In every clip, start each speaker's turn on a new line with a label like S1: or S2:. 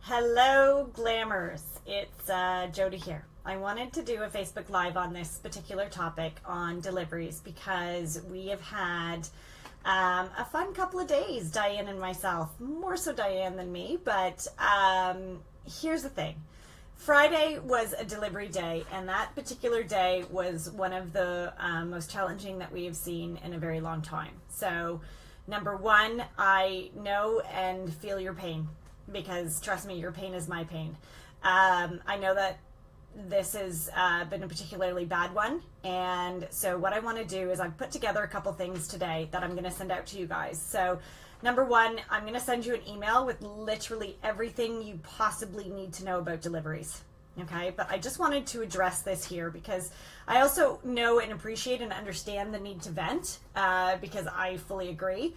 S1: Hello, Glamours. It's Jody here. I wanted to do a Facebook Live on this particular topic on deliveries because we have had a fun couple of days, Diane and myself. More so Diane than me, but here's the thing. Friday was a delivery day, and that particular day was one of the most challenging that we have seen in a very long time. So, number one, I know and feel your pain because, trust me, your pain is my pain. I know that this has been a particularly bad one, and so what I want to do is I've put together a couple things today that I'm going to send out to you guys. So, number one, I'm going to send you an email with literally everything you possibly need to know about deliveries. Okay, but I just wanted to address this here because I also know and appreciate and understand the need to vent because I fully agree.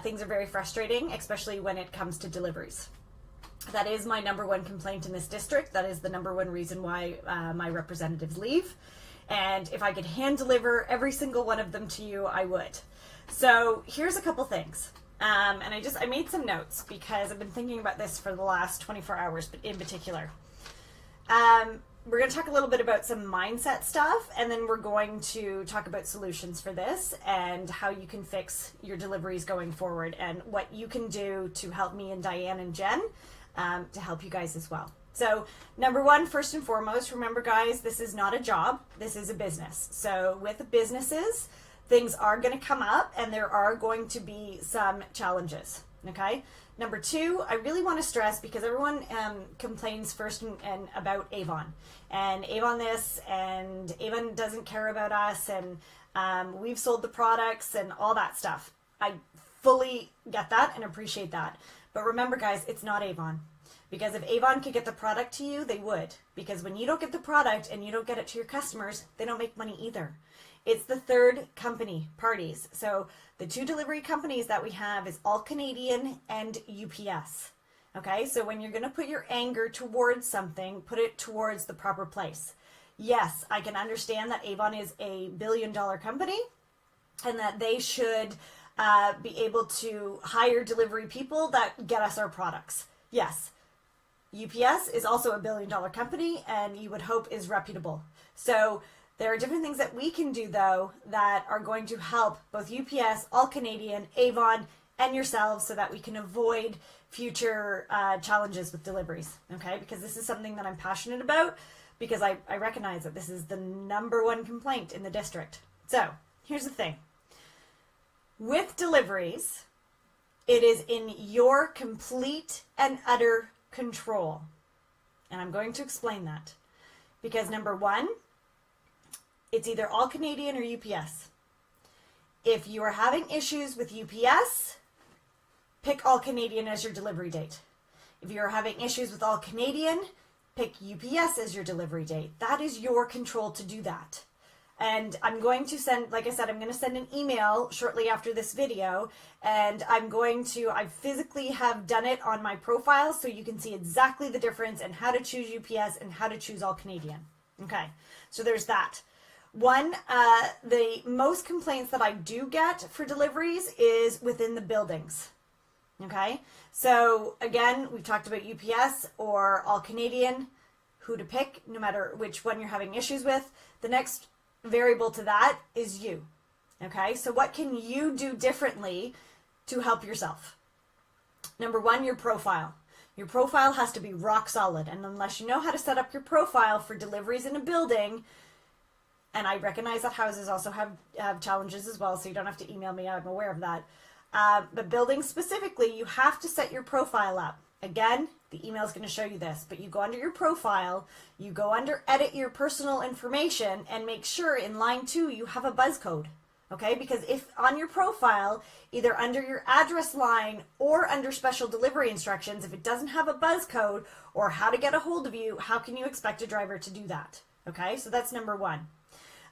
S1: Things are very frustrating, especially when it comes to deliveries. That is my number one complaint in this district. That is the number one reason why my representatives leave. And if I could hand deliver every single one of them to you, I would. So here's a couple things. And I made some notes because I've been thinking about this for the last 24 hours, but in particular. We're going to talk a little bit about some mindset stuff, and then we're going to talk about solutions for this and how you can fix your deliveries going forward and what you can do to help me and Diane and Jen to help you guys as well. So number one, first and foremost, remember guys, this is not a job. This is a business. So with businesses, things are going to come up and there are going to be some challenges. Okay. Number two, I really want to stress because everyone complains first and about Avon and Avon this and Avon doesn't care about us and we've sold the products and all that stuff. I fully get that and appreciate that. But remember guys, it's not Avon. Because if Avon could get the product to you, they would. Because when you don't get the product and you don't get it to your customers, they don't make money either. It's the third company, parties. So the two delivery companies that we have is All Canadian and UPS. Okay, so when you're going to put your anger towards something, put it towards the proper place. Yes, I can understand that Avon is a billion-dollar company and that they should be able to hire delivery people that get us our products. Yes. UPS is also a billion-dollar company and you would hope is reputable. So there are different things that we can do though that are going to help both UPS, All Canadian, Avon, and yourselves so that we can avoid future challenges with deliveries. Okay, because this is something that I'm passionate about because I recognize that this is the number one complaint in the district. So here's the thing. With deliveries, it is in your complete and utter control. And I'm going to explain that. Because number one, it's either All Canadian or UPS. If you are having issues with UPS, pick All Canadian as your delivery date. If you're having issues with All Canadian, pick UPS as your delivery date. That is your control to do that. And I'm going to send, like I said, I'm going to send an email shortly after this video, and I physically have done it on my profile so you can see exactly the difference and how to choose UPS and how to choose All Canadian. Okay, so there's that. The most complaints that I do get for deliveries is within the buildings. Okay, so again, we've talked about UPS or All Canadian, who to pick, no matter which one you're having issues with. The next variable to that is you. Okay, so what can you do differently to help yourself? Number one, your profile. Your profile has to be rock solid, and unless you know how to set up your profile for deliveries in a building, and I recognize that houses also have challenges as well, so you don't have to email me, I'm aware of that. But buildings specifically, you have to set your profile up. Again, the email is going to show you this, but you go under your profile, you go under edit your personal information, and make sure in line 2 you have a buzz code. Okay, because if on your profile, either under your address line or under special delivery instructions, if it doesn't have a buzz code or how to get a hold of you, how can you expect a driver to do that? Okay, so that's number one.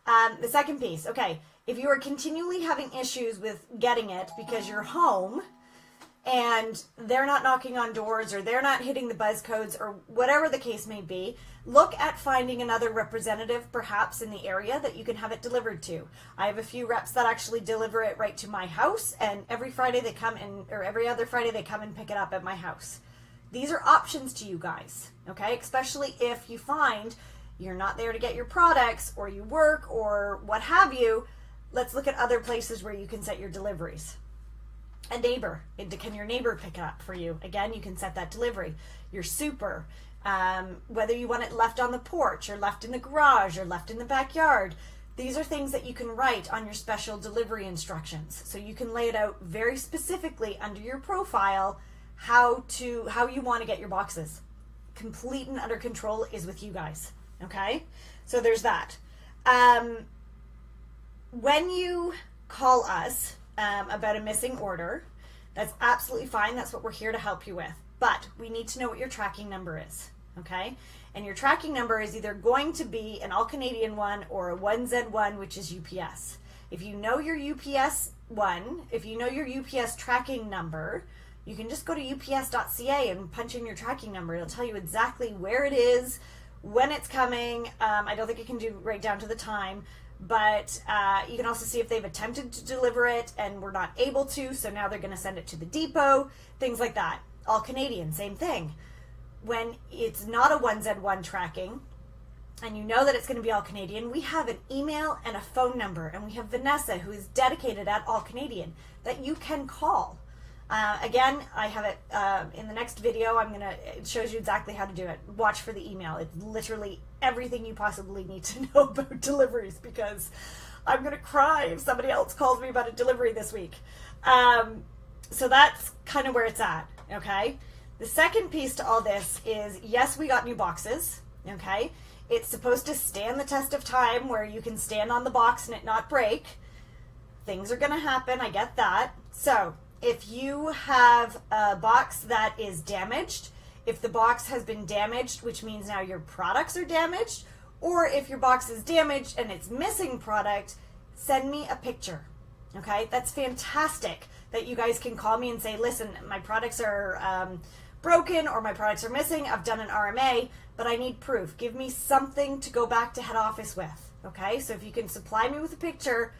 S1: The second piece, okay, if you are continually having issues with getting it because you're home and they're not knocking on doors or they're not hitting the buzz codes or whatever the case may be, look at finding another representative perhaps in the area that you can have it delivered to. I have a few reps that actually deliver it right to my house, and every Friday they come in, or every other Friday they come and pick it up at my house. These are options to you guys, okay? Especially if you find you're not there to get your products, or you work, or what have you. Let's look at other places where you can set your deliveries. A neighbor, can your neighbor pick it up for you? Again, you can set that delivery. Your super, whether you want it left on the porch, or left in the garage, or left in the backyard. These are things that you can write on your special delivery instructions. So you can lay it out very specifically under your profile how you want to get your boxes. Complete and utter control is with you guys. Okay? So there's that. When you call us about a missing order, that's absolutely fine. That's what we're here to help you with. But we need to know what your tracking number is. Okay? And your tracking number is either going to be an all Canadian one or a 1Z1, which is UPS. If you know your UPS one, if you know your UPS tracking number, you can just go to ups.ca and punch in your tracking number. It'll tell you exactly where it is, when it's coming. I don't think it can do right down to the time, but you can also see if they've attempted to deliver it and were not able to, so now they're going to send it to the depot, things like that. All Canadian, same thing. When it's not a 1Z1 tracking, and you know that it's going to be all Canadian, we have an email and a phone number, and we have Vanessa, who is dedicated at All Canadian, that you can call. Again, I have it in the next video. It shows you exactly how to do it. Watch for the email. It's literally everything you possibly need to know about deliveries, because I'm going to cry if somebody else calls me about a delivery this week. So that's kind of where it's at, okay? The second piece to all this is, yes, we got new boxes, okay? It's supposed to stand the test of time, where you can stand on the box and it not break. Things are going to happen, I get that. So if you have a box that is damaged, if the box has been damaged, which means now your products are damaged, or if your box is damaged and it's missing product, send me a picture, okay? That's fantastic that you guys can call me and say, listen, my products are broken, or my products are missing. I've done an RMA, but I need proof. Give me something to go back to head office with, okay? So if you can supply me with a picture,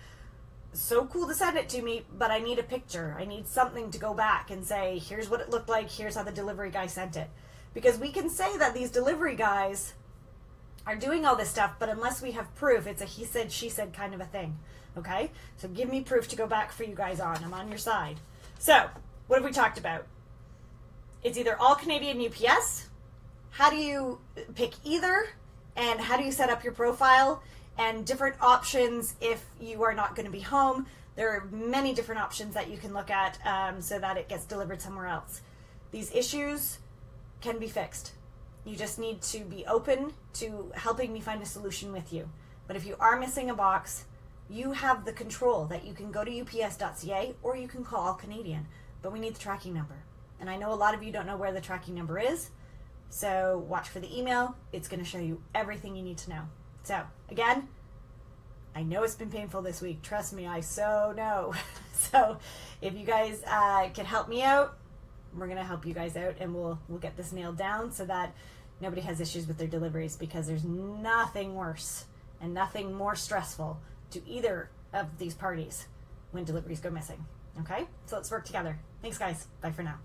S1: so cool to send it to me, but I need a picture. I need something to go back and say, here's what it looked like, here's how the delivery guy sent it. Because we can say that these delivery guys are doing all this stuff, but unless we have proof, it's a he said, she said kind of a thing, okay? So give me proof to go back for you guys on. I'm on your side. So, what have we talked about? It's either all Canadian UPS. How do you pick either? And how do you set up your profile? And different options if you are not going to be home. There are many different options that you can look at so that it gets delivered somewhere else. These issues can be fixed. You just need to be open to helping me find a solution with you. But if you are missing a box, you have the control that you can go to ups.ca or you can call All Canadian. But we need the tracking number. And I know a lot of you don't know where the tracking number is. So watch for the email. It's going to show you everything you need to know. So, again, I know it's been painful this week. Trust me, I so know. So, if you guys can help me out, we're going to help you guys out, and we'll get this nailed down so that nobody has issues with their deliveries, because there's nothing worse and nothing more stressful to either of these parties when deliveries go missing. Okay? So let's work together. Thanks, guys. Bye for now.